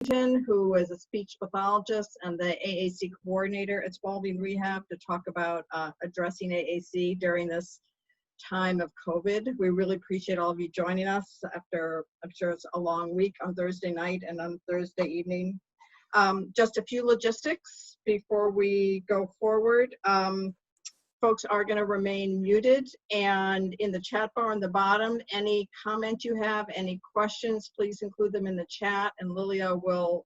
who is a speech pathologist and the AAC Coordinator at Spaulding Rehab, to talk about addressing AAC during this time of COVID. We really appreciate all of you joining us after, I'm sure it's a long week, on Thursday night and on Thursday evening. Just a few logistics before we go forward. Folks are going to remain muted, and in the chat bar on the bottom, any comment you have, any questions, please include them in the chat, and Lilia will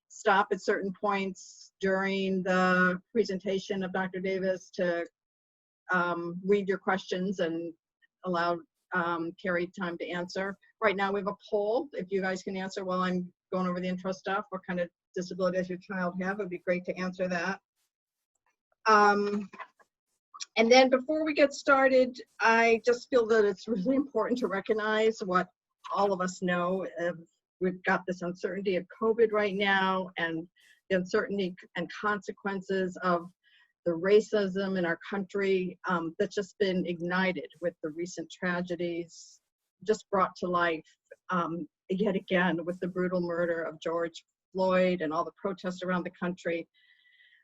stop at certain points during the presentation of Dr. Davis to read your questions and allow Kerry time to answer. Right now we have a poll. If you guys can answer while I'm going over the intro stuff, what kind of disability does your child have? It would be great to answer that. And then before we get started, I just feel that it's really important to recognize what all of us know. We've got this uncertainty of COVID right now, and the uncertainty and consequences of the racism in our country that's just been ignited with the recent tragedies, just brought to life yet again with the brutal murder of George Floyd and all the protests around the country.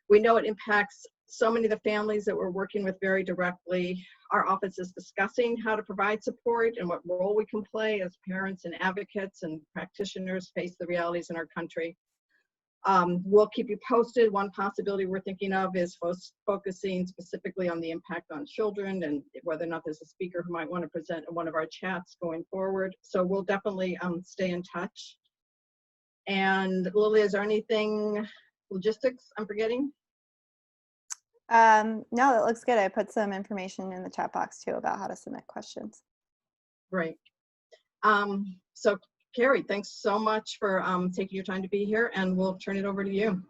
We know it impacts so many of the families that we're working with very directly. Our office is discussing how to provide support and what role we can play as parents and advocates and practitioners face the realities in our country. We'll keep you posted. One possibility we're thinking of is focusing specifically on the impact on children and whether or not there's a speaker who might want to present in one of our chats going forward. So we'll definitely stay in touch. And Lily, is there anything logistics I'm forgetting? No, it looks good. I put some information in the chat box too about how to submit questions. Great. So Kerry, thanks so much for taking your time to be here, and we'll turn it over to you.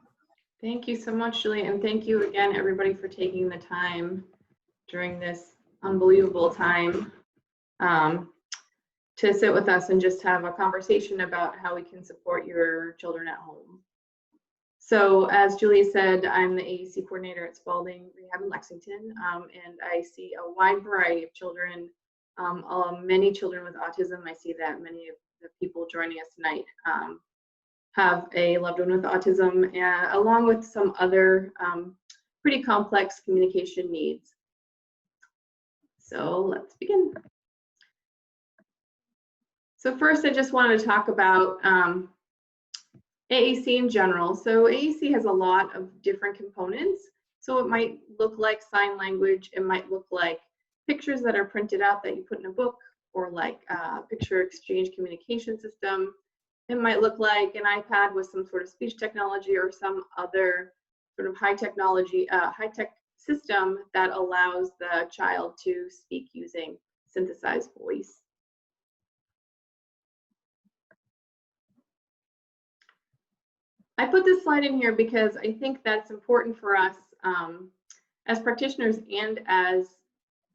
Thank you so much, Julie, and thank you again, everybody, for taking the time during this unbelievable time to sit with us and just have a conversation about how we can support your children at home. So as Julie said, I'm the AAC Coordinator at Spaulding Rehab in Lexington, and I see a wide variety of children, many children with autism. I see that many of the people joining us tonight have a loved one with autism, along with some other pretty complex communication needs. So let's begin. So first, I just wanted to talk about AAC in general. So AAC has a lot of different components. So it might look like sign language. It might look like pictures that are printed out that you put in a book, or like a picture exchange communication system. It might look like an iPad with some sort of speech technology or some other sort of high-tech system that allows the child to speak using synthesized voice. I put this slide in here because I think that's important for us as practitioners and as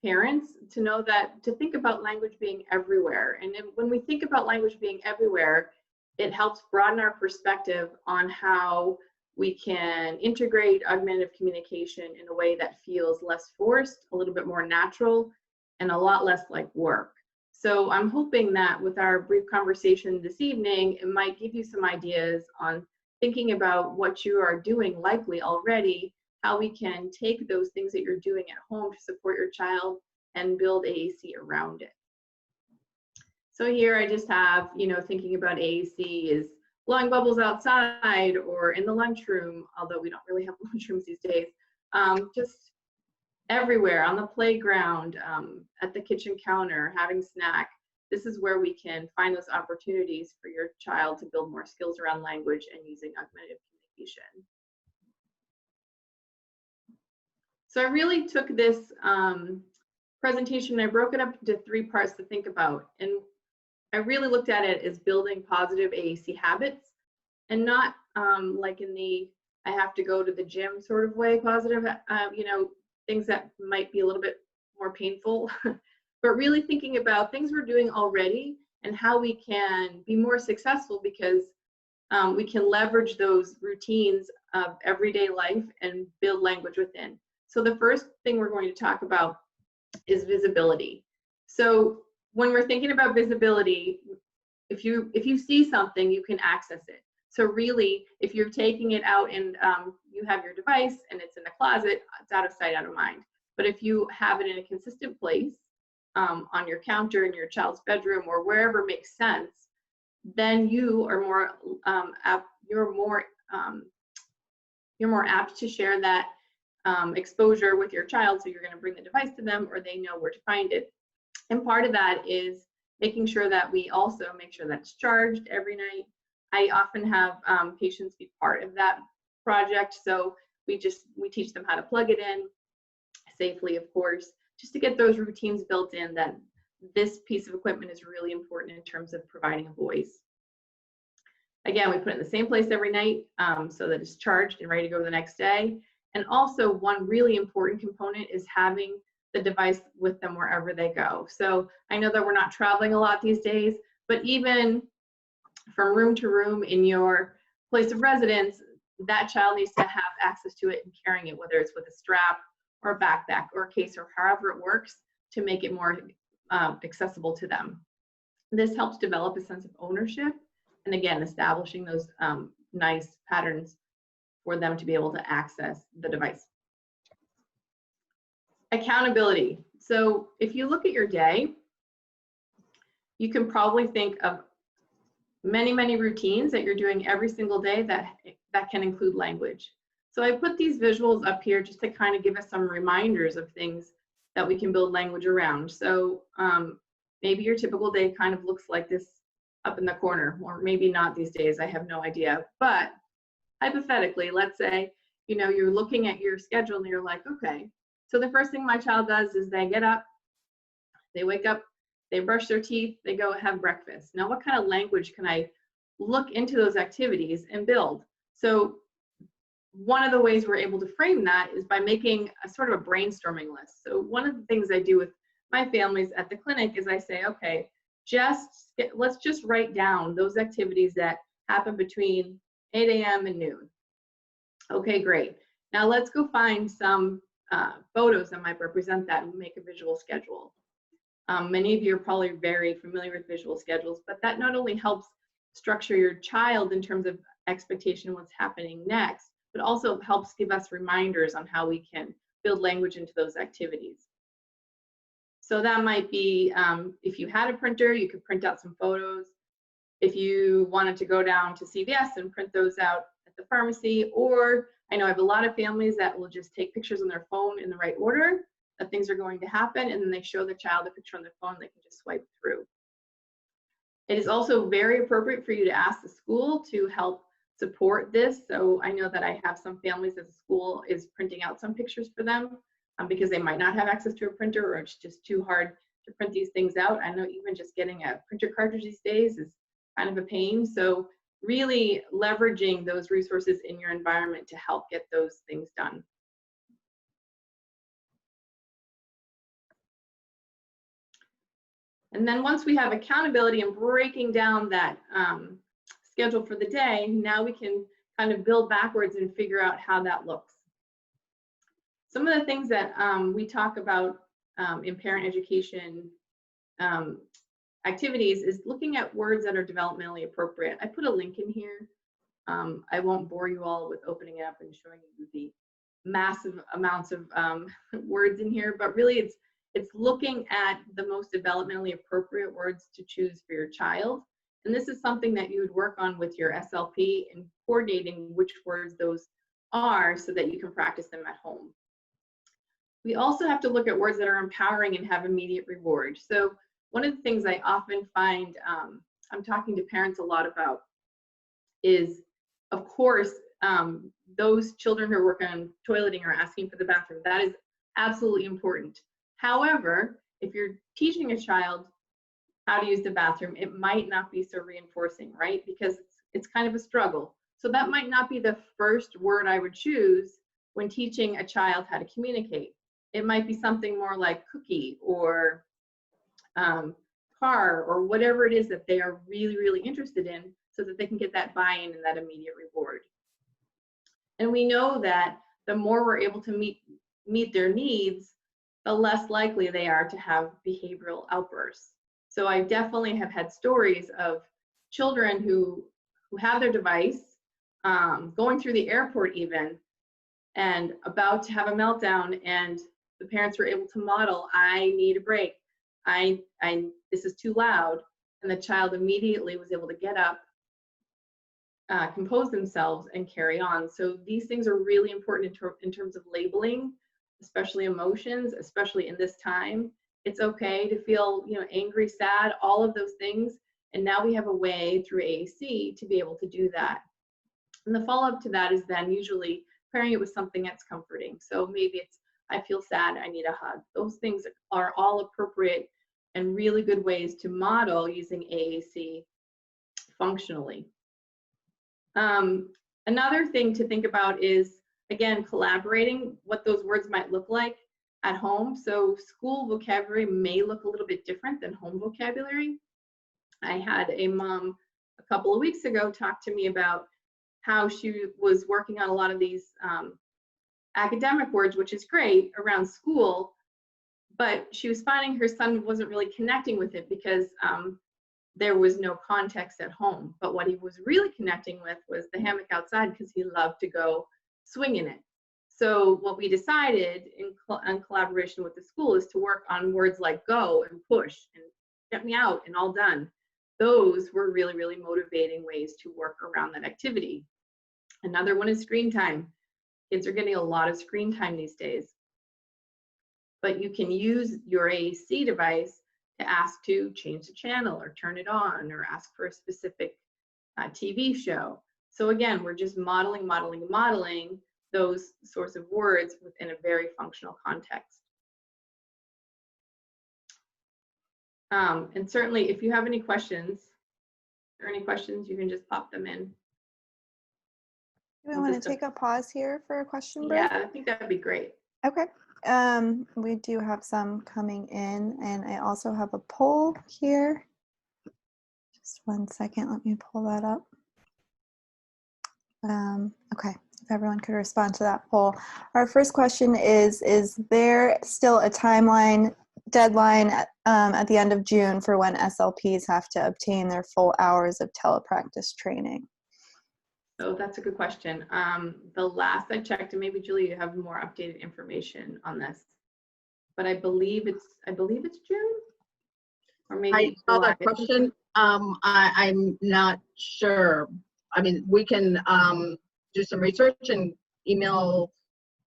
parents to know that, to think about language being everywhere. And when we think about language being everywhere, it helps broaden our perspective on how we can integrate augmentative communication in a way that feels less forced, a little bit more natural, and a lot less like work. So I'm hoping that with our brief conversation this evening, it might give you some ideas on thinking about what you are doing likely already, how we can take those things that you're doing at home to support your child and build AAC around it. So here I just have, thinking about AAC is blowing bubbles outside or in the lunchroom, although we don't really have lunchrooms these days, just everywhere, on the playground, at the kitchen counter, having snack. This is where we can find those opportunities for your child to build more skills around language and using augmentative communication. So I really took this presentation and I broke it up into 3 parts to think about. And I really looked at it as building positive AAC habits, and not like in the I have to go to the gym sort of way positive, things that might be a little bit more painful, but really thinking about things we're doing already and how we can be more successful because we can leverage those routines of everyday life and build language within. So the first thing we're going to talk about is visibility. So when we're thinking about visibility, if you see something, you can access it. So really, if you're taking it out and you have your device and it's in the closet, it's out of sight, out of mind. But if you have it in a consistent place, on your counter, in your child's bedroom, or wherever makes sense, then you are more you're more apt to share that exposure with your child. So you're going to bring the device to them, or they know where to find it. And part of that is making sure that we also make sure that it's charged every night. I often have patients be part of that project, so we teach them how to plug it in safely, of course, just to get those routines built in, that this piece of equipment is really important in terms of providing a voice. Again, we put it in the same place every night so that it's charged and ready to go the next day. And also, one really important component is having the device with them wherever they go. So I know that we're not traveling a lot these days, but even from room to room in your place of residence, that child needs to have access to it and carrying it, whether it's with a strap or a backpack or a case, or however it works, to make it more accessible to them. This helps develop a sense of ownership, and again, establishing those nice patterns for them to be able to access the device. Accountability. So if you look at your day, you can probably think of many routines that you're doing every single day that can include language. So I put these visuals up here just to kind of give us some reminders of things that we can build language around. So maybe your typical day kind of looks like this up in the corner, or maybe not these days, I have no idea. But hypothetically, let's say, you know, you're looking at your schedule and you're like, okay, so the first thing my child does is they get up, they wake up, they brush their teeth, they go have breakfast. Now, what kind of language can I look into those activities and build? So one of the ways we're able to frame that is by making a sort of a brainstorming list. So one of the things I do with my families at the clinic is I say, okay, let's just write down those activities that happen between 8 a.m. and noon. Okay, great. Now let's go find some photos that might represent that and make a visual schedule. Many of you are probably very familiar with visual schedules, but that not only helps structure your child in terms of expectation of what's happening next, but also helps give us reminders on how we can build language into those activities. So that might be, if you had a printer, you could print out some photos. If you wanted to go down to CVS and print those out at the pharmacy, or I know I have a lot of families that will just take pictures on their phone in the right order that things are going to happen, and then they show the child a picture on their phone, they can just swipe through. It is also very appropriate for you to ask the school to help support this. So I know that I have some families that the school is printing out some pictures for them because they might not have access to a printer, or it's just too hard to print these things out. I know even just getting a printer cartridge these days is kind of a pain. So really leveraging those resources in your environment to help get those things done. And then once we have accountability and breaking down that schedule for the day, now we can kind of build backwards and figure out how that looks. Some of the things that we talk about in parent education activities is looking at words that are developmentally appropriate. I put a link in here. I won't bore you all with opening it up and showing you the massive amounts of words in here, but really it's looking at the most developmentally appropriate words to choose for your child. And this is something that you would work on with your SLP and coordinating which words those are so that you can practice them at home. We also have to look at words that are empowering and have immediate reward. So one of the things I often find I'm talking to parents a lot about is, of course, those children who are working on toileting or asking for the bathroom. That is absolutely important. However, if you're teaching a child how to use the bathroom, it might not be so reinforcing, right? Because it's kind of a struggle. So that might not be the first word I would choose when teaching a child how to communicate. It might be something more like cookie or car or whatever it is that they are really interested in, so that they can get that buy-in and that immediate reward. And we know that the more we're able to meet their needs, the less likely they are to have behavioral outbursts. So I definitely have had stories of children who who have their device, going through the airport even, and about to have a meltdown, and the parents were able to model, I need a break. This is too loud. And the child immediately was able to get up, compose themselves, and carry on. So these things are really important in terms of labeling, especially emotions, especially in this time. It's okay to feel, angry, sad, all of those things. And now we have a way through AAC to be able to do that. And the follow-up to that is then usually pairing it with something that's comforting. So maybe it's, I feel sad, I need a hug. Those things are all appropriate and really good ways to model using AAC functionally. Another thing to think about is, again, collaborating, what those words might look like at home. So school vocabulary may look a little bit different than home vocabulary. I had a mom a couple of weeks ago talk to me about how she was working on a lot of these academic words, which is great around school, but she was finding her son wasn't really connecting with it because there was no context at home. But what he was really connecting with was the hammock outside, because he loved to go swing in it. So what we decided in collaboration with the school is to work on words like go and push and get me out and all done. Those were really, really motivating ways to work around that activity. Another one is screen time. Kids are getting a lot of screen time these days. But you can use your AAC device to ask to change the channel or turn it on, or ask for a specific TV show. So again, we're just modeling those sorts of words within a very functional context. And certainly if you have any questions, you can just pop them in. Do we want to take a pause here for a question break? Yeah, I think that'd be great. Okay. We do have some coming in, and I also have a poll here. Just 1 second, let me pull that up. Okay, if everyone could respond to that poll. Our first question is there still a deadline at the end of June for when SLPs have to obtain their full hours of telepractice training? Oh, that's a good question. The last I checked, and maybe Julie, you have more updated information on this, but I believe it's June, or maybe I saw July. that question. I'm not sure. I mean, we can do some research and email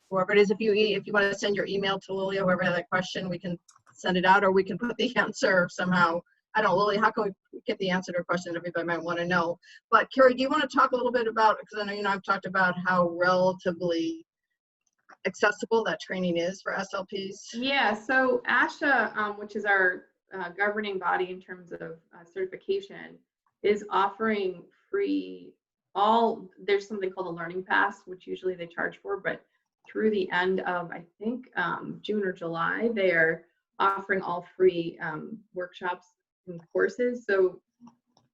whoever it is. If you want to send your email to Lily, whoever had that question, we can send it out, or we can put the answer somehow. I don't know, Lily, how can we get the answer to a question that everybody might want to know? But Kerry, do you want to talk a little bit about, because I know I've talked about how relatively accessible that training is for SLPs? Yeah, so ASHA, which is our governing body in terms of certification, is offering free there's something called a learning pass, which usually they charge for, but through the end of, I think, June or July, they are offering all free workshops and courses. So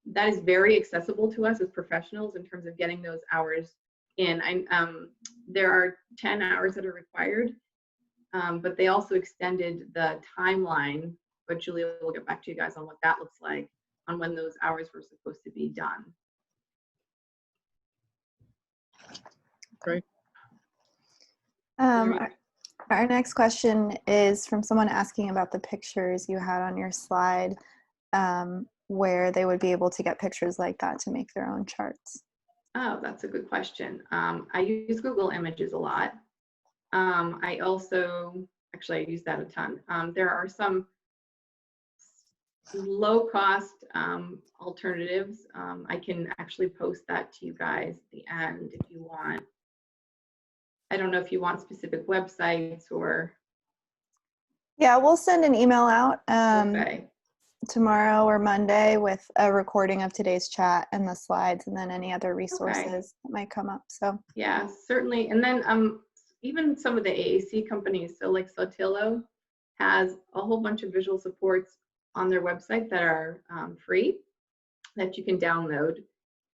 that is very accessible to us as professionals in terms of getting those hours in. There are 10 hours that are required, but they also extended the timeline, but Julia will get back to you guys on what that looks like, on when those hours were supposed to be done. Great. Our next question is from someone asking about the pictures you had on your slide, where they would be able to get pictures like that to make their own charts. Oh, that's a good question. I use Google Images a lot. I also, actually I use that a ton. There are some low cost alternatives. I can actually post that to you guys at the end if you want. I don't know if you want specific websites or. Yeah, we'll send an email out Okay. tomorrow or Monday with a recording of today's chat and the slides, and then any other resources that might come up. So yeah, certainly. And then even some of the AAC companies, so like Sotelo has a whole bunch of visual supports on their website that are free that you can download.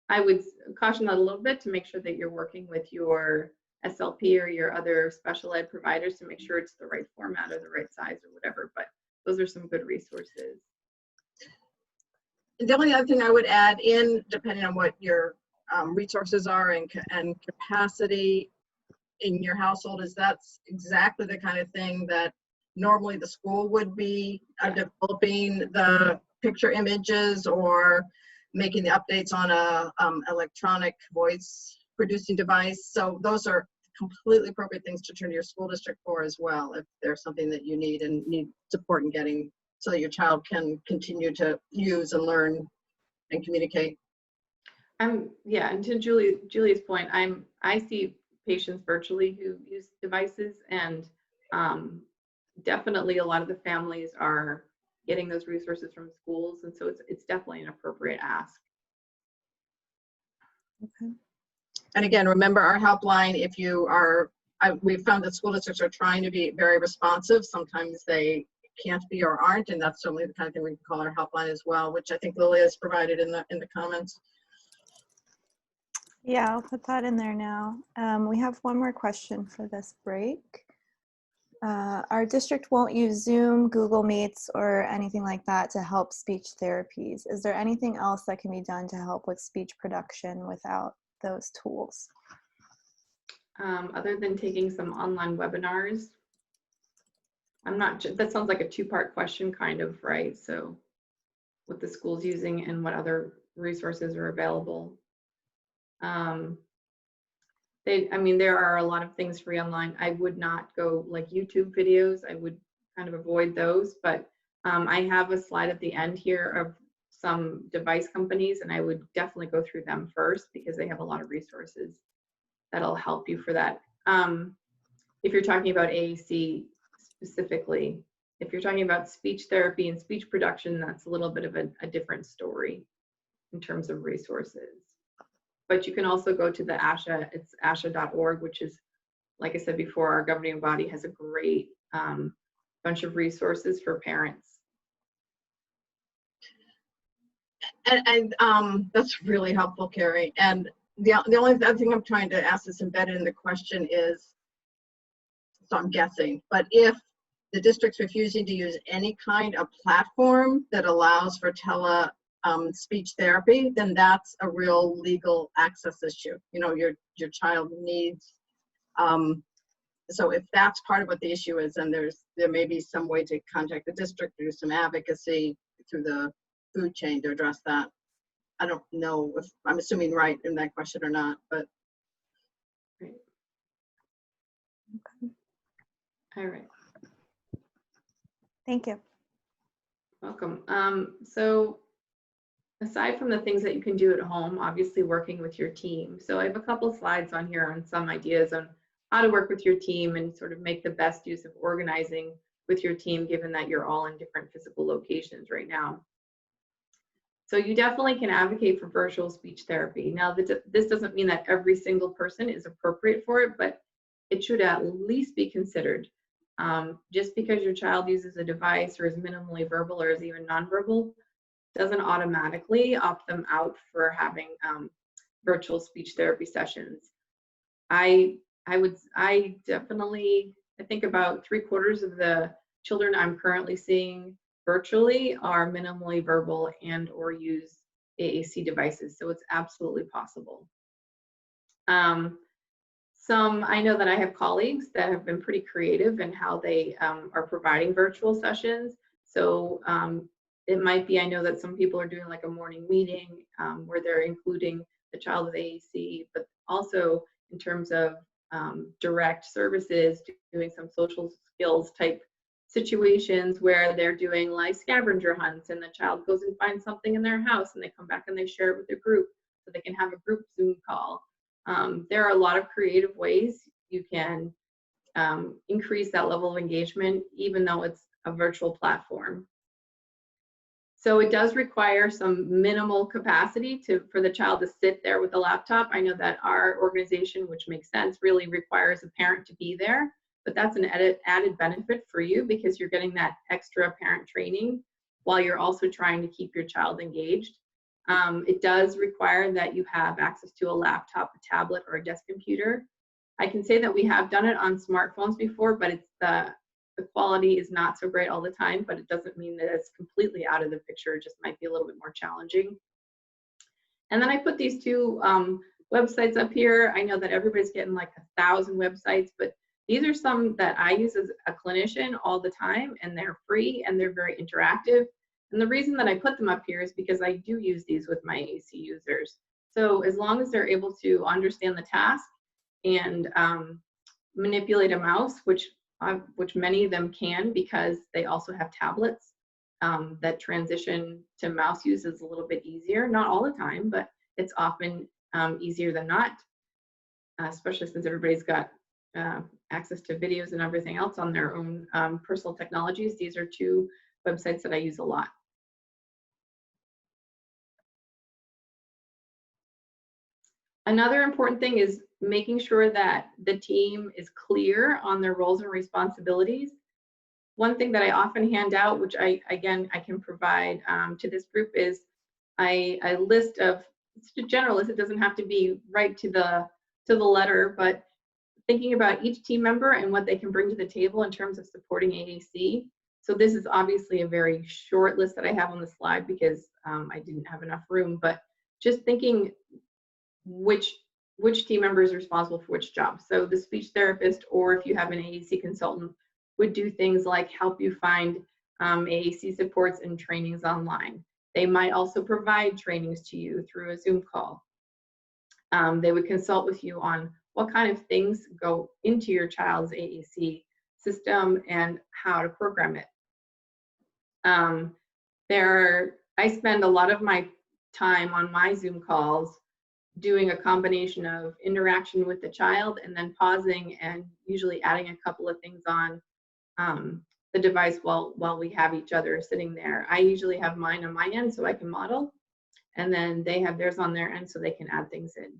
I would caution that a little bit to make sure that you're working with your SLP or your other special ed providers to make sure it's the right format or the right size or whatever, but those are some good resources. And the only other thing I would add in, depending on what your resources are and capacity in your household? Is that exactly the kind of thing that normally the school would be developing the picture images or making the updates on a electronic voice producing device? So those are completely appropriate things to turn to your school district for as well, if there's something that you need and need support in getting so that your child can continue to use and learn and communicate. Yeah, and to Julie's point, I see patients virtually who use devices, and definitely a lot of the families are getting those resources from schools, and so it's definitely an appropriate ask. Okay. And again, remember our helpline, if you are, we've found that school districts are trying to be very responsive. Sometimes they can't be or aren't, and that's certainly the kind of thing we can call our helpline as well, which I think Lily has provided in the comments. Yeah, I'll put that in there now. We have one more question for this break. Our district won't use Zoom, Google Meets, or anything like that to help speech therapies. Is there anything else that can be done to help with speech production without those tools? Other than taking some online webinars, that sounds like a two-part question kind of, right? So what the school's using and what other resources are available. There are a lot of things free online. I would not go like YouTube videos. I would kind of avoid those, but I have a slide at the end here of some device companies, and I would definitely go through them first because they have a lot of resources that'll help you for that. If you're talking about AAC specifically, if you're talking about speech therapy and speech production, that's a little bit of a different story in terms of resources. But you can also go to the ASHA, it's asha.org, which is, like I said before, our governing body has a great bunch of resources for parents. And that's really helpful, Kerry. And the only other thing I'm trying to ask that's embedded in the question is, so I'm guessing, but if the district's refusing to use any kind of platform that allows for speech therapy, then that's a real legal access issue. You know, your child needs, so if that's part of what the issue is, then there may be some way to contact the district, do some advocacy through the food chain to address that. I don't know if I'm assuming right in that question or not, but. Right. Okay. All right. Thank you. Welcome. So aside from the things that you can do at home, obviously working with your team. So I have a couple slides on here on some ideas on how to work with your team and sort of make the best use of organizing with your team, given that you're all in different physical locations right now. So you definitely can advocate for virtual speech therapy. Now, this doesn't mean that every single person is appropriate for it, but it should at least be considered. Just because your child uses a device or is minimally verbal or is even nonverbal doesn't automatically opt them out for having virtual speech therapy sessions. I think about 3/4 of the children I'm currently seeing virtually are minimally verbal and or use AAC devices, so it's absolutely possible. I know that I have colleagues that have been pretty creative in how they are providing virtual sessions. So it might be, I know that some people are doing like a morning meeting where they're including the child with AAC, but also in terms of direct services, doing some social skills type situations where they're doing like scavenger hunts and the child goes and finds something in their house and they come back and they share it with the group so they can have a group Zoom call. There are a lot of creative ways you can increase that level of engagement, even though it's a virtual platform. So it does require some minimal capacity for the child to sit there with a laptop. I know that our organization, which makes sense, really requires a parent to be there, but that's an added benefit for you because you're getting that extra parent training while you're also trying to keep your child engaged. It does require that you have access to a laptop, a tablet, or a desk computer. I can say that we have done it on smartphones before, but it's the quality is not so great all the time, but it doesn't mean that it's completely out of the picture. It just might be a little bit more challenging. And then I put these two websites up here. I know that everybody's getting like 1,000 websites, but these are some that I use as a clinician all the time, and they're free and they're very interactive. And the reason that I put them up here is because I do use these with my AAC users. So as long as they're able to understand the task and manipulate a mouse, which many of them can because they also have tablets, that transition to mouse use is a little bit easier. Not all the time, but it's often easier than not, especially since everybody's got access to videos and everything else on their own personal technologies. These are two websites that I use a lot. Another important thing is making sure that the team is clear on their roles and responsibilities. One thing that I often hand out, which I can provide to this group, is a list of, it's a general list, it doesn't have to be right to the letter, but thinking about each team member and what they can bring to the table in terms of supporting AAC. So this is obviously a very short list that I have on the slide because I didn't have enough room, but just thinking which team member is responsible for which job. So the speech therapist, or if you have an AAC consultant, would do things like help you find AAC supports and trainings online. They might also provide trainings to you through a Zoom call. They would consult with you on what kind of things go into your child's AAC system and how to program it. I spend a lot of my time on my Zoom calls doing a combination of interaction with the child and then pausing and usually adding a couple of things on the device while we have each other sitting there. I usually have mine on my end so I can model, and then they have theirs on their end so they can add things in.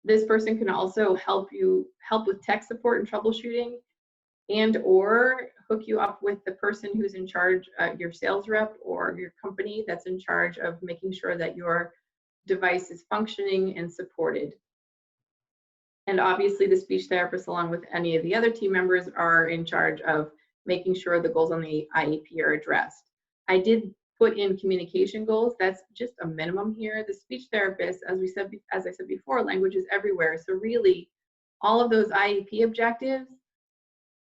This person can also help with tech support and troubleshooting, and or hook you up with the person who's in charge, your sales rep or your company that's in charge of making sure that your device is functioning and supported. And obviously the speech therapist, along with any of the other team members, are in charge of making sure the goals on the IEP are addressed. I did put in communication goals. That's just a minimum here. The speech therapist, as I said before, language is everywhere. So really, all of those IEP objectives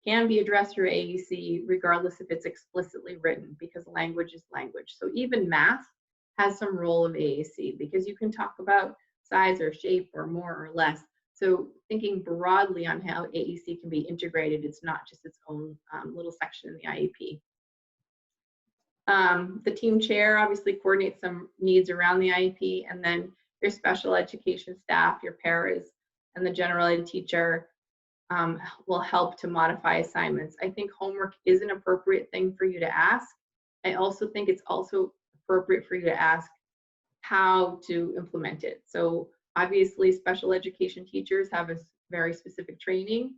can be addressed through AAC, regardless if it's explicitly written, because language is language. So even math has some role of AAC, because you can talk about size or shape or more or less. So thinking broadly on how AAC can be integrated, it's not just its own little section in the IEP. The team chair obviously coordinates some needs around the IEP, and then your special education staff, your paras, and the general ed teacher will help to modify assignments. I think homework is an appropriate thing for you to ask. I also think it's also appropriate for you to ask how to implement it. So obviously special education teachers have a very specific training.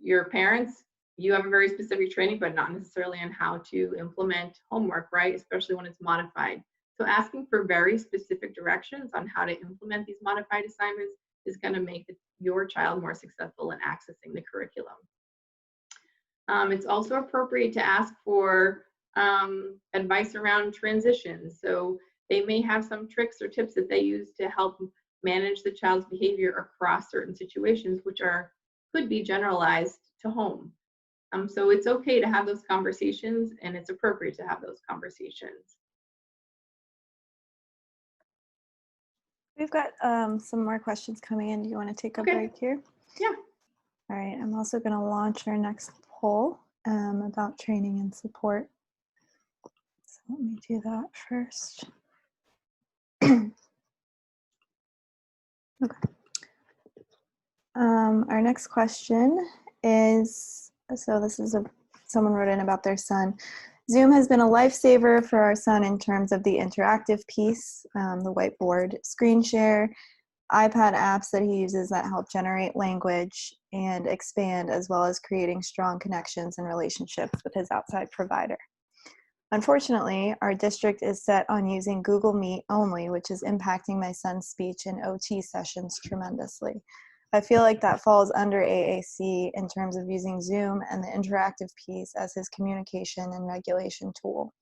Your parents, you have a very specific training, but not necessarily on how to implement homework, right? Especially when it's modified. So asking for very specific directions on how to implement these modified assignments is going to make your child more successful in accessing the curriculum. It's also appropriate to ask for advice around transitions. So they may have some tricks or tips that they use to help manage the child's behavior across certain situations, which could be generalized to home. So it's okay to have those conversations, and it's appropriate to have those conversations. We've got some more questions coming in. Do you want to take a break here? Yeah. All right, I'm also going to launch our next poll about training and support. So let me do that first. Okay. Our next question is, so this is someone wrote in about their son. Zoom has been a lifesaver for our son in terms of the interactive piece, the whiteboard, screen share, iPad apps that he uses that help generate language and expand, as well as creating strong connections and relationships with his outside provider. Unfortunately, our district is set on using Google Meet only, which is impacting my son's speech and OT sessions tremendously. I feel like that falls under AAC in terms of using Zoom and the interactive piece as his communication and regulation tool.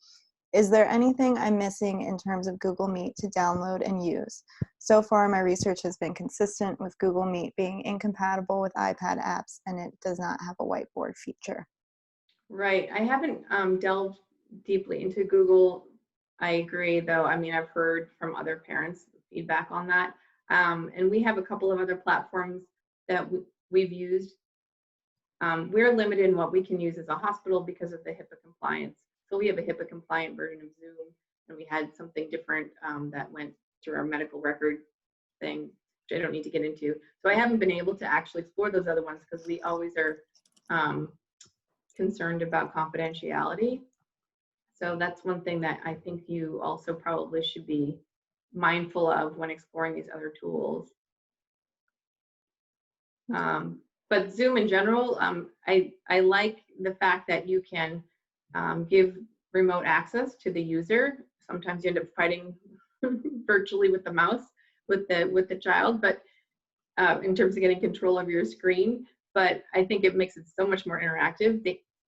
Is there anything I'm missing in terms of Google Meet to download and use? So far, my research has been consistent with Google Meet being incompatible with iPad apps, and it does not have a whiteboard feature. Right. I haven't delved deeply into Google. I agree, though. I mean, I've heard from other parents feedback on that. And we have a couple of other platforms that we've used. We're limited in what we can use as a hospital because of the HIPAA compliance. So we have a HIPAA compliant version of Zoom, and we had something different that went through our medical record thing, which I don't need to get into. So I haven't been able to actually explore those other ones because we always are concerned about confidentiality. So that's one thing that I think you also probably should be mindful of when exploring these other tools. But Zoom in general, I like the fact that you can give remote access to the user. Sometimes you end up fighting virtually with the mouse with the child, but in terms of getting control of your screen. But I think it makes it so much more interactive.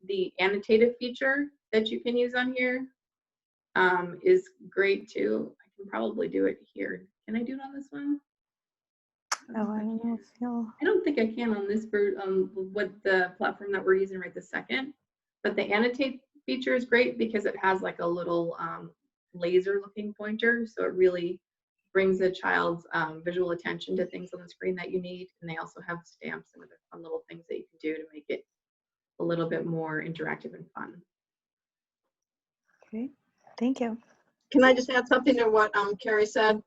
The annotative feature that you can use on here is great too. I can probably do it here. Can I do it on this one? Oh, I don't know if you'll... I don't think I can on this what the platform that we're using right this second. But the annotate feature is great because it has like a little laser looking pointer. So it really brings the child's visual attention to things on the screen that you need. And they also have stamps and other fun little things that you can do to make it a little bit more interactive and fun. Okay, thank you. Can I just add something to what Kerry said?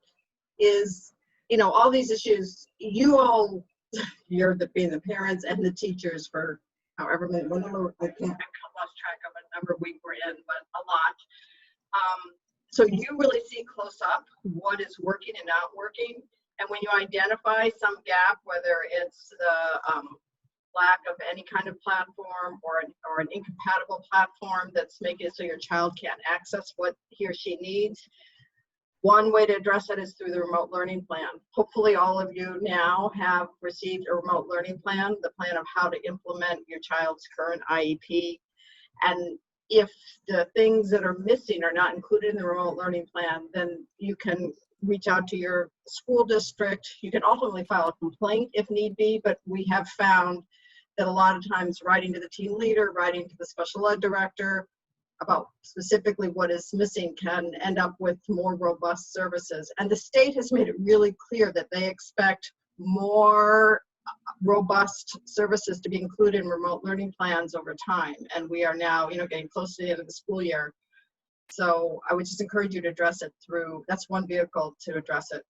Is, you know, all these issues, you're being the parents and the teachers for however many, whatever, I lost track of a number week we're in, but a lot. So you really see close up what is working and not working. And when you identify some gap, whether it's the lack of any kind of platform or an incompatible platform that's making it so your child can't access what he or she needs, one way to address that is through the remote learning plan. Hopefully all of you now have received a remote learning plan, the plan of how to implement your child's current IEP. And if the things that are missing are not included in the remote learning plan, then you can reach out to your school district. You can ultimately file a complaint if need be, but we have found that a lot of times writing to the team leader, writing to the special ed director about specifically what is missing can end up with more robust services. And the state has made it really clear that they expect more robust services to be included in remote learning plans over time. And we are now, getting close to the end of the school year. So I would just encourage you to address it through, that's one vehicle to address it.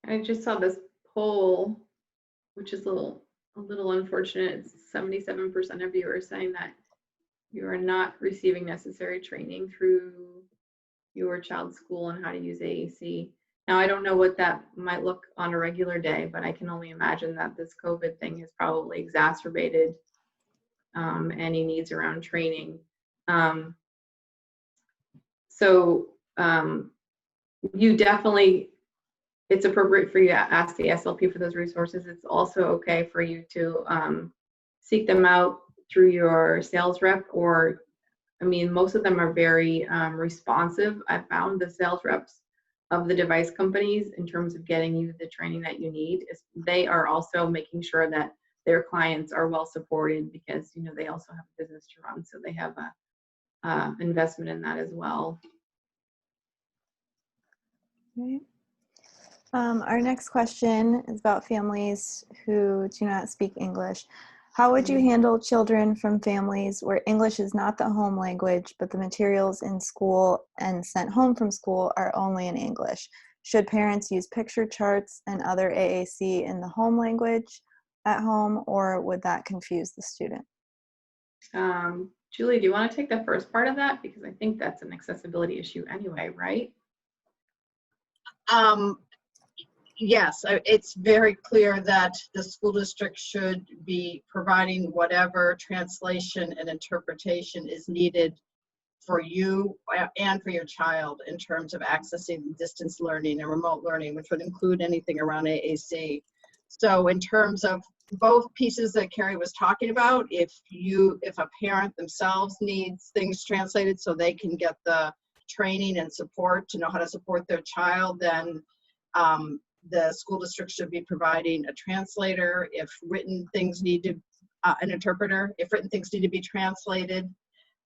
I just saw this poll, which is a little unfortunate. 77% of you are saying that you are not receiving necessary training through your child's school on how to use AAC. Now, I don't know what that might look on a regular day, but I can only imagine that this COVID thing has probably exacerbated any needs around training. You definitely, it's appropriate for you to ask the SLP for those resources. It's also okay for you to seek them out through your sales rep, or, I mean, most of them are very responsive. I found the sales reps of the device companies in terms of getting you the training that you need. They are also making sure that their clients are well supported because, they also have a business to run. So they have a investment in that as well. Okay. Our next question is about families who do not speak English. How would you handle children from families where English is not the home language, but the materials in school and sent home from school are only in English? Should parents use picture charts and other AAC in the home language at home, or would that confuse the student? Julie, do you want to take the first part of that? Because I think that's an accessibility issue anyway, right? Yes, it's very clear that the school district should be providing whatever translation and interpretation is needed for you and for your child in terms of accessing distance learning and remote learning, which would include anything around AAC. So in terms of both pieces that Kerry was talking about. If a parent themselves needs things translated so they can get the training and support to know how to support their child, then the school district should be providing a translator. If written things need to, an interpreter. If written things need to be translated,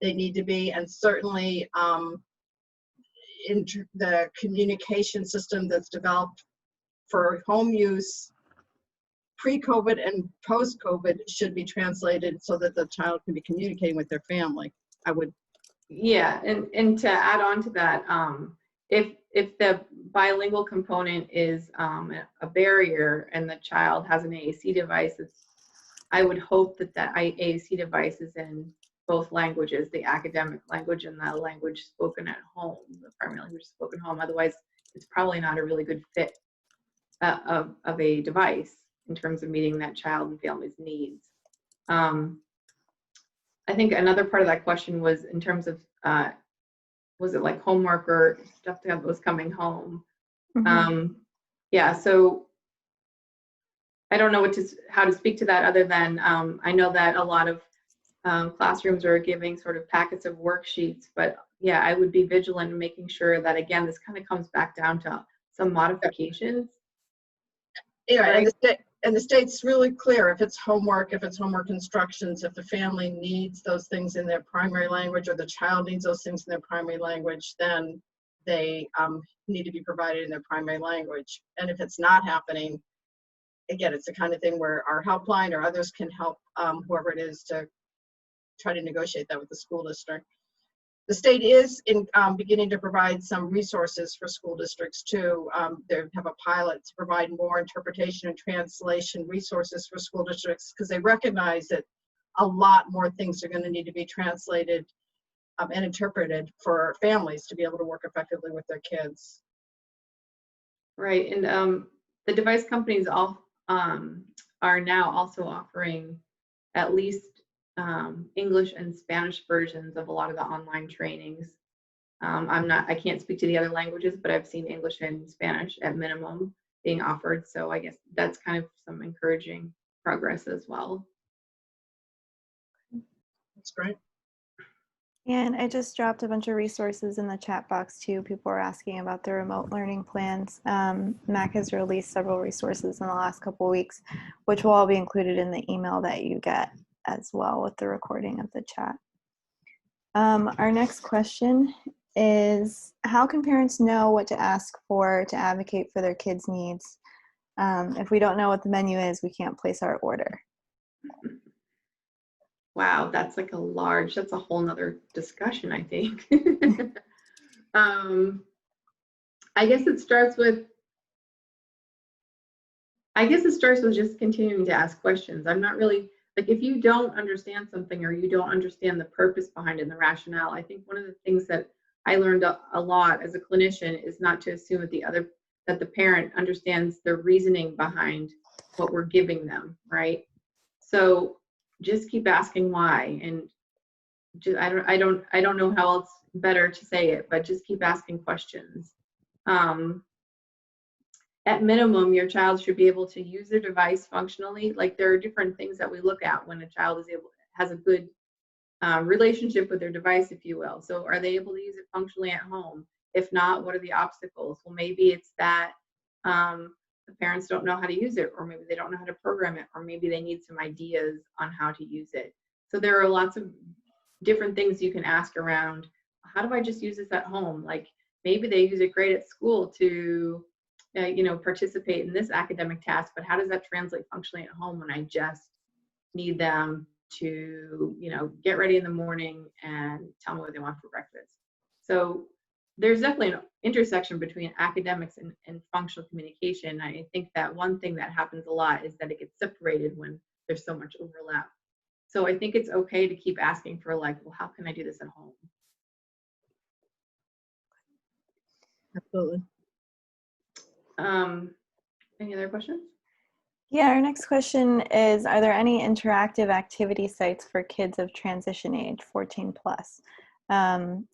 they need to be. And certainly in the communication system that's developed for home use pre-COVID and post-COVID should be translated so that the child can be communicating with their family. I would. Yeah, and to add on to that, if the bilingual component is a barrier and the child has an AAC device, I would hope that that AAC device is in both languages, the academic language and the language spoken at home, the primary language spoken home. Otherwise, it's probably not a really good fit of a device in terms of meeting that child and family's needs. I think another part of that question was in terms of, was it like homework or stuff that was coming home? Mhm. Yeah, so I don't know how to speak to that other than I know that a lot of classrooms are giving sort of packets of worksheets, but yeah, I would be vigilant in making sure that, again, this kind of comes back down to some modifications. Yeah, Right. and the state's really clear. If it's homework instructions, if the family needs those things in their primary language or the child needs those things in their primary language, then they need to be provided in their primary language. And if it's not happening, again, it's the kind of thing where our helpline or others can help whoever it is to try to negotiate that with the school district. The state is beginning to provide some resources for school districts too. They have a pilot to provide more interpretation and translation resources for school districts because they recognize that a lot more things are going to need to be translated and interpreted for families to be able to work effectively with their kids. Right, and the device companies all are now also offering at least English and Spanish versions of a lot of the online trainings. I can't speak to the other languages, but I've seen English and Spanish at minimum being offered. So I guess that's kind of some encouraging progress as well. That's great. And I just dropped a bunch of resources in the chat box too. People are asking about the remote learning plans. MAC has released several resources in the last couple of weeks, which will all be included in the email that you get as well with the recording of the chat. Our next question is, how can parents know what to ask for to advocate for their kids' needs? If we don't know what the menu is, we can't place our order. Wow, that's like that's a whole nother discussion, I think. I guess it starts with just continuing to ask questions. I'm not really, like, if you don't understand something or you don't understand the purpose behind it and the rationale, I think one of the things that I learned a lot as a clinician is not to assume that the parent understands the reasoning behind what we're giving them, right? So just keep asking why, and just, I don't know how else better to say it, but just keep asking questions. At minimum, your child should be able to use their device functionally. Like, there are different things that we look at when a child has a good relationship with their device, if you will. So are they able to use it functionally at home? If not, what are the obstacles? Well, maybe it's that the parents don't know how to use it, or maybe they don't know how to program it, or maybe they need some ideas on how to use it. So there are lots of different things you can ask around, how do I just use this at home? Like, maybe they use it great at school to participate in this academic task, but how does that translate functionally at home when I just need them to, get ready in the morning and tell me what they want for breakfast? So there's definitely an intersection between academics and functional communication. I think that one thing that happens a lot is that it gets separated when there's so much overlap. So I think it's okay to keep asking for, like, well, how can I do this at home? Absolutely. Any other questions? Yeah, our next question is, are there any interactive activity sites for kids of transition age, 14 plus,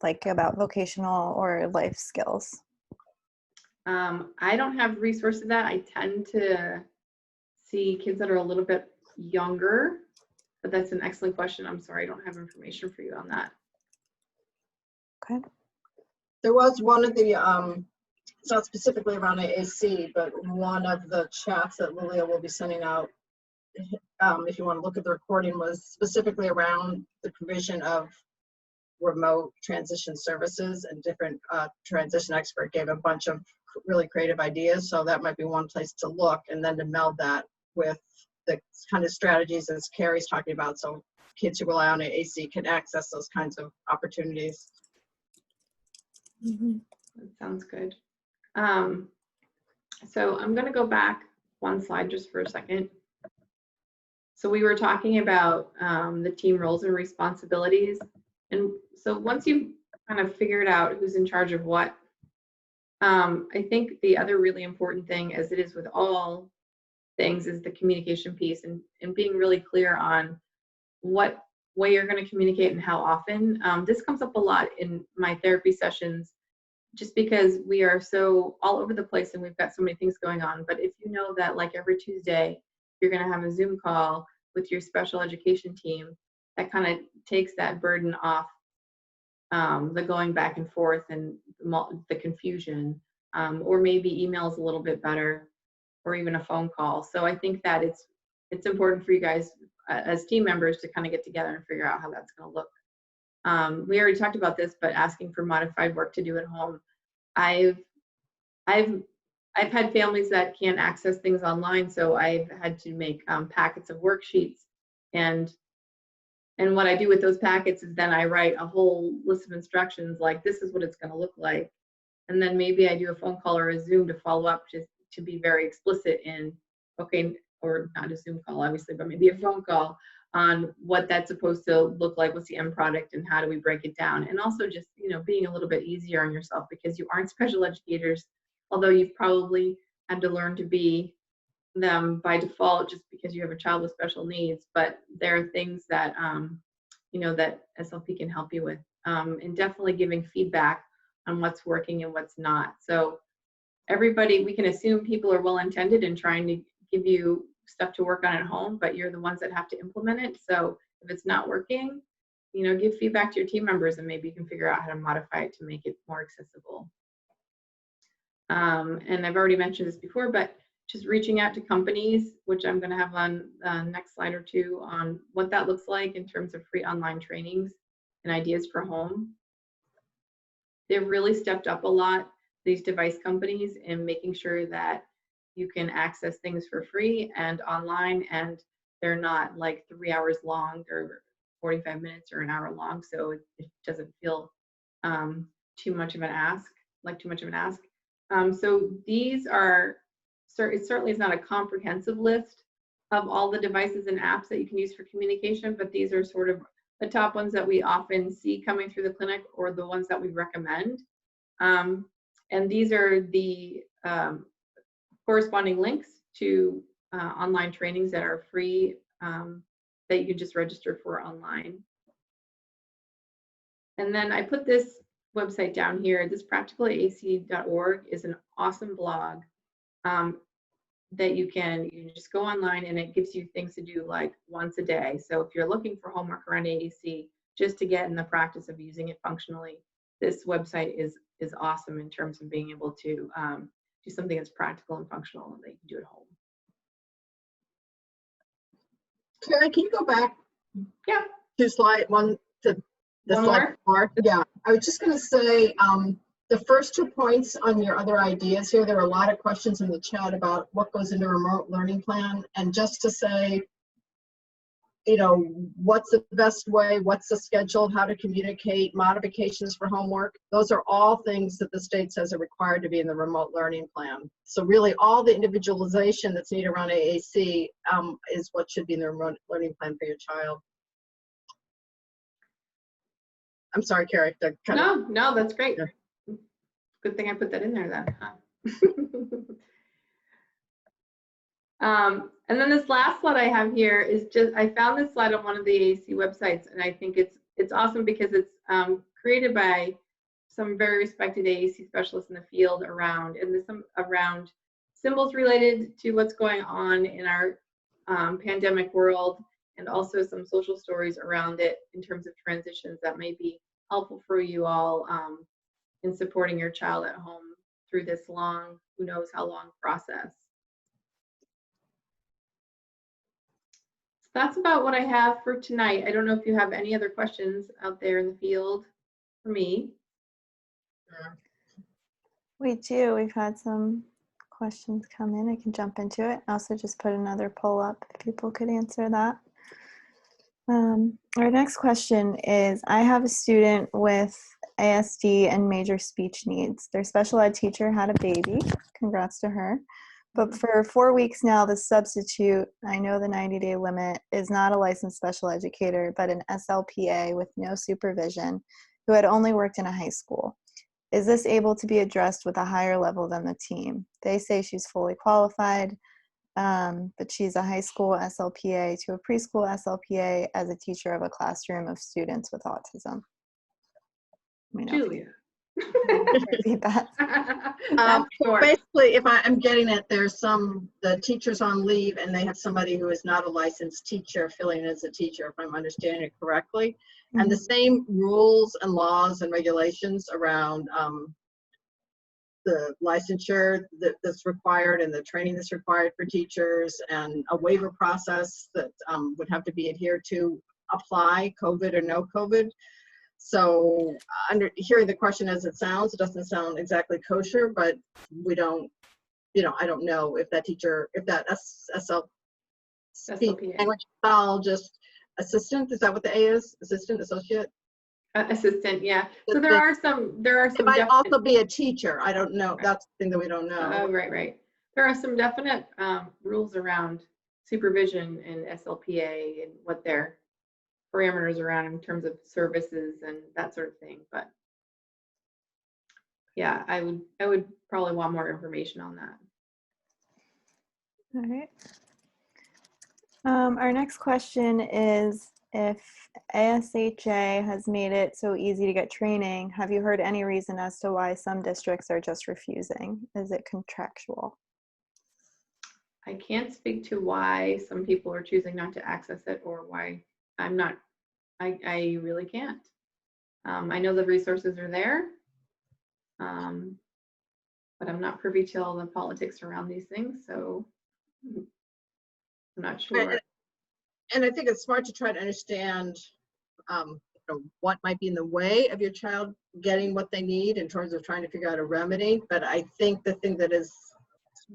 like about vocational or life skills? I don't have resources that. I tend to see kids that are a little bit younger, but that's an excellent question. I'm sorry, I don't have information for you on that. Okay. There was one of the, it's not specifically around AAC, but one of the chats that Lilia will be sending out, if you want to look at the recording, was specifically around the provision of remote transition services, and different transition expert gave a bunch of really creative ideas. So that might be one place to look, and then to meld that with the kind of strategies as Kerry's talking about, so kids who rely on AAC can access those kinds of opportunities. Mm-hmm. That sounds good. So I'm going to go back one slide just for a second. So we were talking about the team roles and responsibilities. And so once you've kind of figured out who's in charge of what, I think the other really important thing, as it is with all things, is the communication piece, and being really clear on what way you're going to communicate and how often. This comes up a lot in my therapy sessions, just because we are so all over the place and we've got so many things going on. But if you know that, like, every Tuesday you're going to have a Zoom call with your special education team, that kind of takes that burden off, the going back and forth and the confusion, or maybe emails a little bit better, or even a phone call. So I think that it's important for you guys as team members to kind of get together and figure out how that's going to look. We already talked about this, but asking for modified work to do at home. I've had families that can't access things online, so I've had to make packets of worksheets, and what I do with those packets is then I write a whole list of instructions, like this is what it's going to look like, and then maybe I do a phone call or a Zoom to follow up, just to be very explicit in, okay, or not a Zoom call obviously, but maybe a phone call on what that's supposed to look like, what's the end product, and how do we break it down. And also just, you know, being a little bit easier on yourself, because you aren't special educators, although you've probably had to learn to be them by default just because you have a child with special needs. But there are things that, you know, that SLP can help you with, and definitely giving feedback on what's working and what's not. So everybody, we can assume people are well-intended and trying to give you stuff to work on at home, but you're the ones that have to implement it. So if it's not working, you know, give feedback to your team members, and maybe you can figure out how to modify it to make it more accessible. And I've already mentioned this before, but just reaching out to companies, which I'm going to have on the next slide or two, on what that looks like in terms of free online trainings and ideas for home. They've really stepped up a lot, these device companies, in making sure that you can access things for free and online, and they're not like 3 hours long or 45 minutes or an hour long, so it doesn't feel too much of an ask, so these are, it certainly is not a comprehensive list of all the devices and apps that you can use for communication, but these are sort of the top ones that we often see coming through the clinic, or the ones that we recommend. And these are the corresponding links to online trainings that are free, that you can just register for online. And then I put this website down here. This practicalaac.org is an awesome blog that you can just go online, and it gives you things to do like once a day. So if you're looking for homework around AAC, just to get in the practice of using it functionally, this website is awesome in terms of being able to do something that's practical and functional that you can do at home. Kerry, can you go back? Yeah. To slide one, to the One slide more? Yeah, I was just going to say, the first 2 points on your other ideas here, there are a lot of questions in the chat about what goes into a remote learning plan. And just to say, you know, what's the best way, what's the schedule, how to communicate, modifications for homework, those are all things that the state says are required to be in the remote learning plan. So really all the individualization that's needed around AAC is what should be in the remote learning plan for your child. I'm sorry, Kerry. No, that's great. Yeah. Good thing I put that in there then. And then this last slide I have here is just, I found this slide on one of the AAC websites, and I think it's awesome because it's created by some very respected AAC specialists in the field around, and there's some around symbols related to what's going on in our pandemic world, and also some social stories around it in terms of transitions that may be helpful for you all in supporting your child at home through this long, who knows how long process. So that's about what I have for tonight. I don't know if you have any other questions out there in the field for me. We do. We've had some questions come in. I can jump into it. Also just put another poll up if people could answer that. Our next question is, I have a student with ASD and major speech needs. Their special ed teacher had a baby. Congrats to her. But for 4 weeks now, the substitute, I know the 90-day limit, is not a licensed special educator, but an SLPA with no supervision who had only worked in a high school. Is this able to be addressed with a higher level than the team? They say she's fully qualified, but she's a high school SLPA to a preschool SLPA as a teacher of a classroom of students with autism. Julia. Repeat that. Basically, if I'm getting it, there's the teacher's on leave and they have somebody who is not a licensed teacher filling in as a teacher, if I'm understanding it correctly. Mm-hmm. And the same rules and laws and regulations around the licensure that's required and the training that's required for teachers and a waiver process that would have to be adhered to apply, COVID or no COVID. So hearing the question as it sounds, it doesn't sound exactly kosher, but we don't, I don't know if that teacher, if that SLP language pathologist assistant, is that what the A is? Assistant, associate? Assistant, yeah. So there are some. It might also be a teacher. I don't know. That's the thing that we don't know. Right. There are some definite rules around supervision and SLPA and what their parameters around in terms of services and that sort of thing. But yeah, I would probably want more information on that. All right. Our next question is, if ASHA has made it so easy to get training, have you heard any reason as to why some districts are just refusing? Is it contractual? I can't speak to why some people are choosing not to access it or why I'm not. I really can't. I know the resources are there, but I'm not privy to all the politics around these things, so I'm not sure. And I think it's smart to try to understand what might be in the way of your child getting what they need in terms of trying to figure out a remedy. But I think the thing that is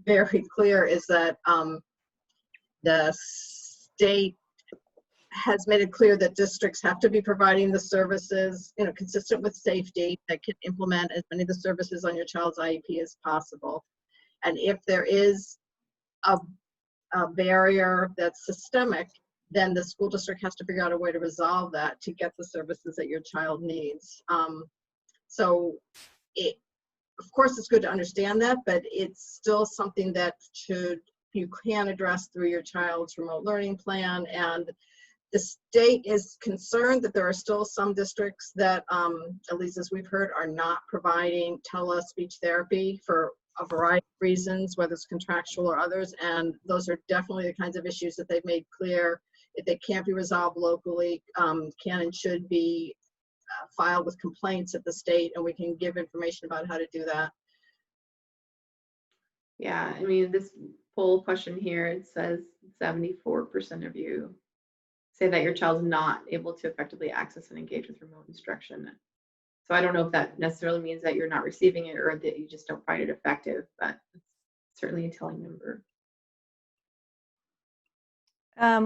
very clear is that the state has made it clear that districts have to be providing the services, consistent with safety, that can implement as many of the services on your child's IEP as possible. And if there is a barrier that's systemic, then the school district has to figure out a way to resolve that to get the services that your child needs. So of course it's good to understand that, but it's still something that you can address through your child's remote learning plan. And the state is concerned that there are still some districts that, at least as we've heard, are not providing tele-speech therapy for a variety of reasons, whether it's contractual or others. And those are definitely the kinds of issues that they've made clear. If they can't be resolved locally, can and should be filed with complaints at the state, and we can give information about how to do that. Yeah, I mean, this poll question here, it says 74% of you say that your child's not able to effectively access and engage with remote instruction. So I don't know if that necessarily means that you're not receiving it or that you just don't find it effective, but it's certainly a telling number.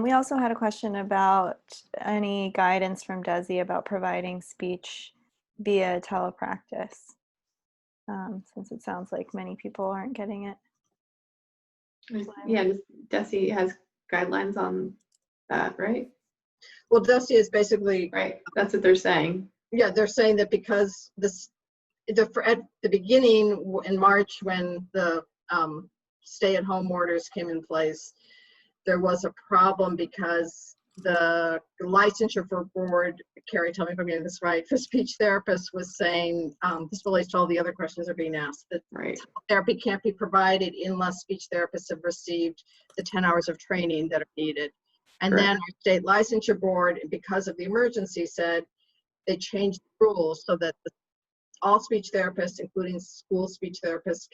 We also had a question about any guidance from DESE about providing speech via telepractice, since it sounds like many people aren't getting it. Yeah, DESE has guidelines on that, right? Well, DESE is basically... Right, that's what they're saying. Yeah, they're saying that because at the beginning in March, when the stay-at-home orders came in place, there was a problem because the licensure for board, Kerry, tell me if I'm getting this right, for speech therapists was saying, this relates to all the other questions that are being asked, that Right. therapy can't be provided unless speech therapists have received the 10 hours of training that are needed. And then our state licensure board, because of the emergency, said they changed the rules so that all speech therapists, including school speech therapists,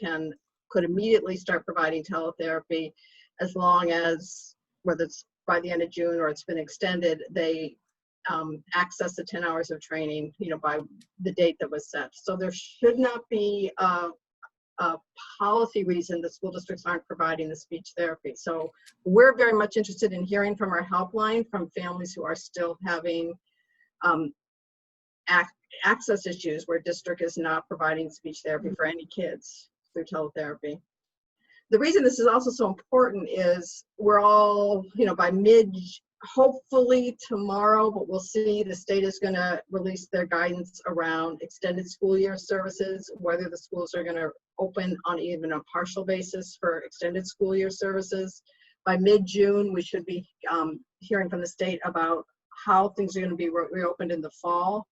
could immediately start providing teletherapy, as long as, whether it's by the end of June or it's been extended, they access the 10 hours of training, by the date that was set. So there should not be a policy reason the school districts aren't providing the speech therapy. So we're very much interested in hearing from our helpline from families who are still having access issues where district is not providing speech therapy for any kids through teletherapy. The reason this is also so important is we're all, by hopefully tomorrow, but we'll see, the state is going to release their guidance around extended school year services, whether the schools are going to open on even a partial basis for extended school year services. By mid-June, we should be hearing from the state about how things are going to be reopened in the fall.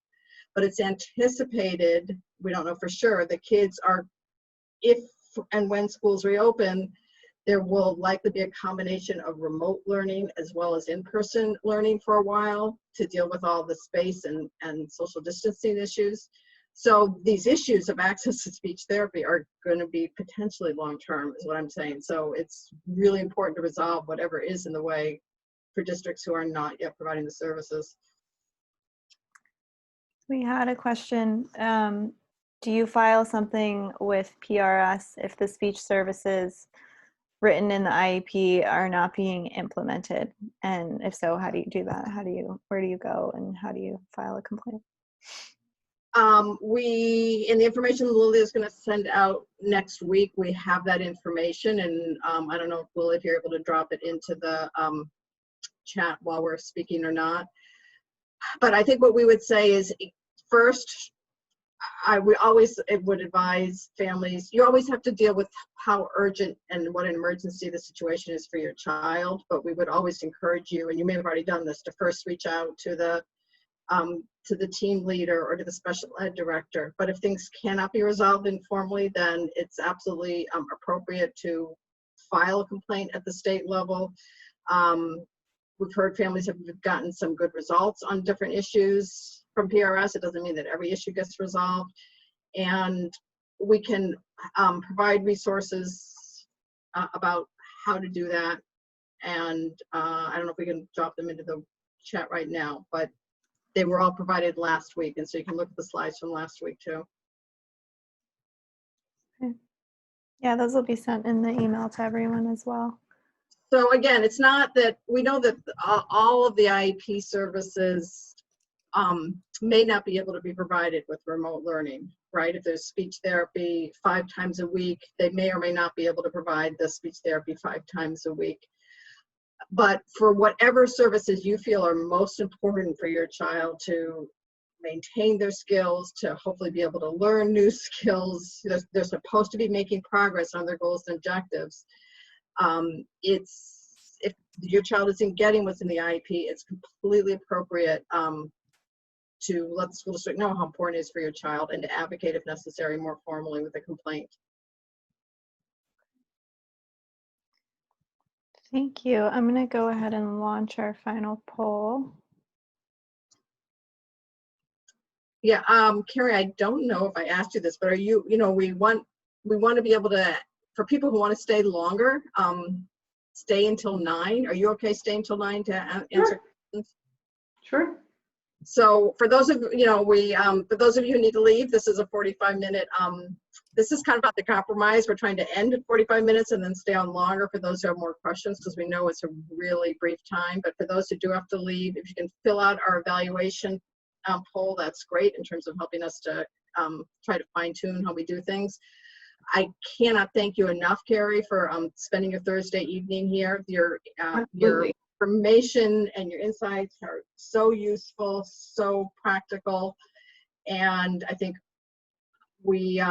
But it's anticipated, we don't know for sure, the kids are, if and when schools reopen, there will likely be a combination of remote learning as well as in-person learning for a while to deal with all the space and social distancing issues. So these issues of access to speech therapy are going to be potentially long-term, is what I'm saying. So it's really important to resolve whatever is in the way for districts who are not yet providing the services. We had a question. Do you file something with PRS if the speech services written in the IEP are not being implemented? And if so, how do you do that? Where do you go and how do you file a complaint? In the information Lily is going to send out next week, we have that information, and I don't know, Lily, if you're able to drop it into the chat while we're speaking or not. But I think what we would say is, first, we always would advise families, you always have to deal with how urgent and what an emergency the situation is for your child, but we would always encourage you, and you may have already done this, to first reach out to the team leader or to the special ed director. But if things cannot be resolved informally, then it's absolutely appropriate to file a complaint at the state level. We've heard families have gotten some good results on different issues from PRS. It doesn't mean that every issue gets resolved. And we can provide resources about how to do that. And I don't know if we can drop them into the chat right now, but they were all provided last week. And so you can look at the slides from last week too. Okay. Yeah, those will be sent in the email to everyone as well. So again, it's not that, we know that all of the IEP services may not be able to be provided with remote learning, right? If there's speech therapy 5 times a week, they may or may not be able to provide the speech therapy 5 times a week. But for whatever services you feel are most important for your child to maintain their skills, to hopefully be able to learn new skills, they're supposed to be making progress on their goals and objectives. If your child isn't getting what's in the IEP, it's completely appropriate to let the school district know how important it is for your child and to advocate, if necessary, more formally with a complaint. Thank you. I'm going to go ahead and launch our final poll. Yeah, Kerry, I don't know if I asked you this, but are you, we want to be able to, for people who want to stay longer, stay until 9. Are you okay staying until 9 to answer questions? Sure. So for those of for those of you who need to leave, this is a 45-minute. This is kind of about the compromise. We're trying to end at 45 minutes and then stay on longer for those who have more questions, because we know it's a really brief time. But for those who do have to leave, if you can fill out our evaluation poll, that's great in terms of helping us to try to fine-tune how we do things. I cannot thank you enough, Kerry, for spending your Thursday evening here. Your information and your insights are so useful, so practical, and I think we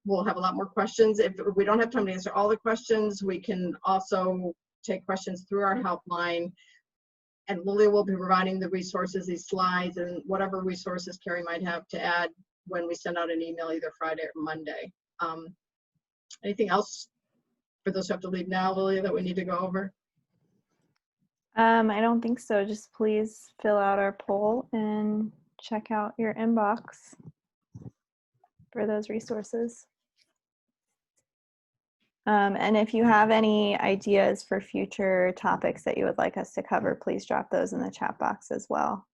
will have a lot more questions. If we don't have time to answer all the questions, we can also take questions through our helpline. and Lilia will be providing the resources, these slides, and whatever resources Kerry might have to add when we send out an email either Friday or Monday. Anything else for those who have to leave now, Lilia, that we need to go over? I don't think so. Just please fill out our poll and check out your inbox for those resources. And if you have any ideas for future topics that you would like us to cover, please drop those in the chat box as well.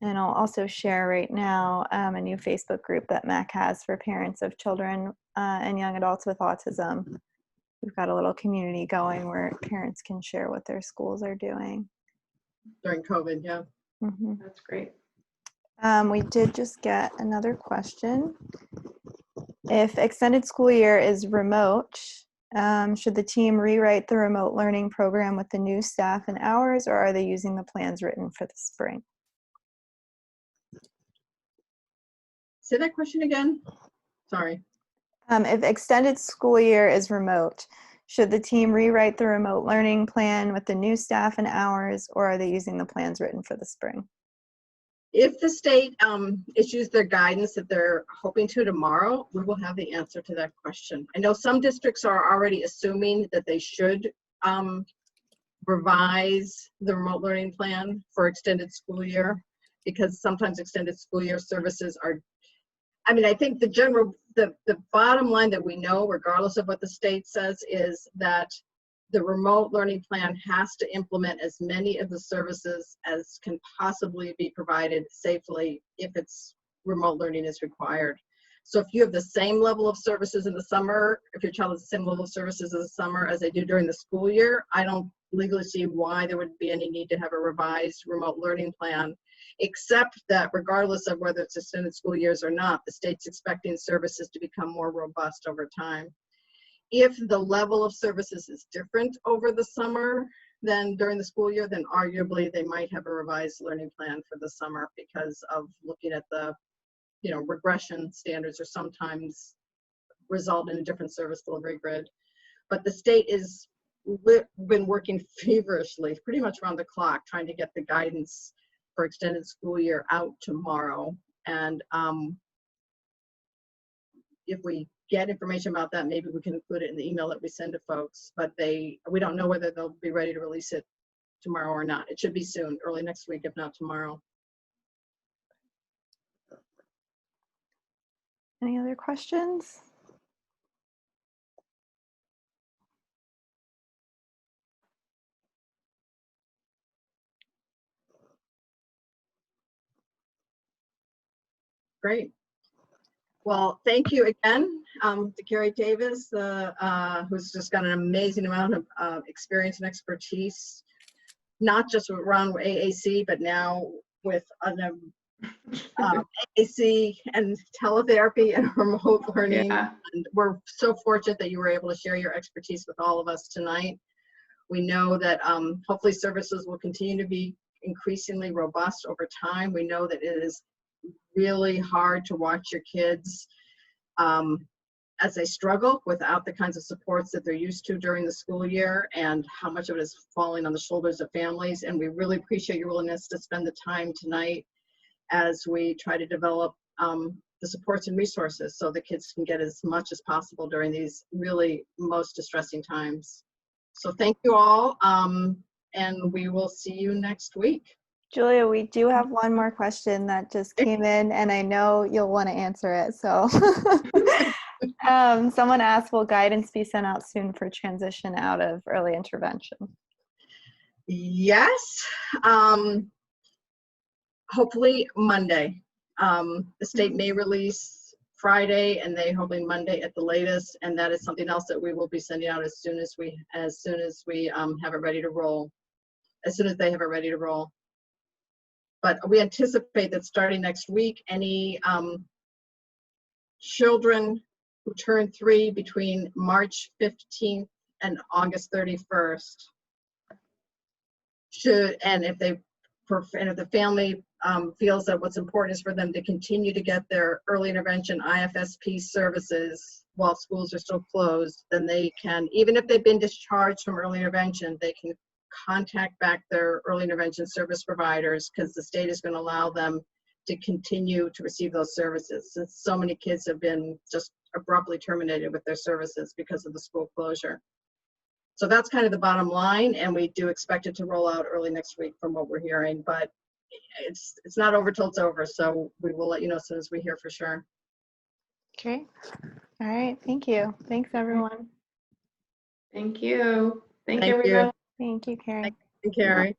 And I'll also share right now a new Facebook group that MAC has for parents of children and young adults with autism. We've got a little community going where parents can share what their schools are doing. During COVID, yeah. Mm-hmm. That's great. We did just get another question. If extended school year is remote, should the team rewrite the remote learning program with the new staff and hours, or are they using the plans written for the spring? Say that question again. Sorry. If extended school year is remote, should the team rewrite the remote learning plan with the new staff and hours, or are they using the plans written for the spring? If the state issues their guidance that they're hoping to tomorrow, we will have the answer to that question. I know some districts are already assuming that they should revise the remote learning plan for extended school year, because sometimes extended school year services are, I mean, I think the bottom line that we know, regardless of what the state says, is that the remote learning plan has to implement as many of the services as can possibly be provided safely if it's remote learning is required. So if you have the same level of services in the summer, if your child has the same level of services in the summer as they do during the school year, I don't legally see why there would be any need to have a revised remote learning plan, except that regardless of whether it's extended school years or not, the state's expecting services to become more robust over time. If the level of services is different over the summer than during the school year, then arguably they might have a revised learning plan for the summer because of looking at the, regression standards are sometimes result in a different service delivery grid. But the state is been working feverishly, pretty much around the clock, trying to get the guidance for extended school year out tomorrow. And if we get information about that, maybe we can include it in the email that we send to folks, but we don't know whether they'll be ready to release it tomorrow or not. It should be soon, early next week, if not tomorrow. Any other questions? Great. Well, thank you again to Kerry Davis, who's just got an amazing amount of experience and expertise, not just around AAC, but now with AAC and teletherapy and remote learning. Yeah. And we're so fortunate that you were able to share your expertise with all of us tonight. We know that hopefully services will continue to be increasingly robust over time. We know that it is really hard to watch your kids as they struggle without the kinds of supports that they're used to during the school year, and how much of it is falling on the shoulders of families. And we really appreciate your willingness to spend the time tonight as we try to develop the supports and resources so the kids can get as much as possible during these really most distressing times. So thank you all, and we will see you next week. Julia, we do have one more question that just came in, and I know you'll want to answer it. So someone asked, will guidance be sent out soon for transition out of early intervention? Yes, hopefully Monday. The state may release Friday, and they hopefully Monday at the latest, and that is something else that we will be sending out as soon as we have it ready to roll, as soon as they have it ready to roll. But we anticipate that starting next week, any children who turn 3 between March 15th and August 31st should, and if the family feels that what's important is for them to continue to get their early intervention IFSP services while schools are still closed, then they can, even if they've been discharged from early intervention, they can contact back their early intervention service providers, because the state is going to allow them to continue to receive those services, since so many kids have been just abruptly terminated with their services because of the school closure. So that's kind of the bottom line, and we do expect it to roll out early next week from what we're hearing, but it's not over till it's over, so we will let you know as soon as we hear for sure. Okay. All right. Thank you. Thanks, everyone. Thank you. Thank Thank you. everybody. Thank you, Carrie. Thank you, Carrie.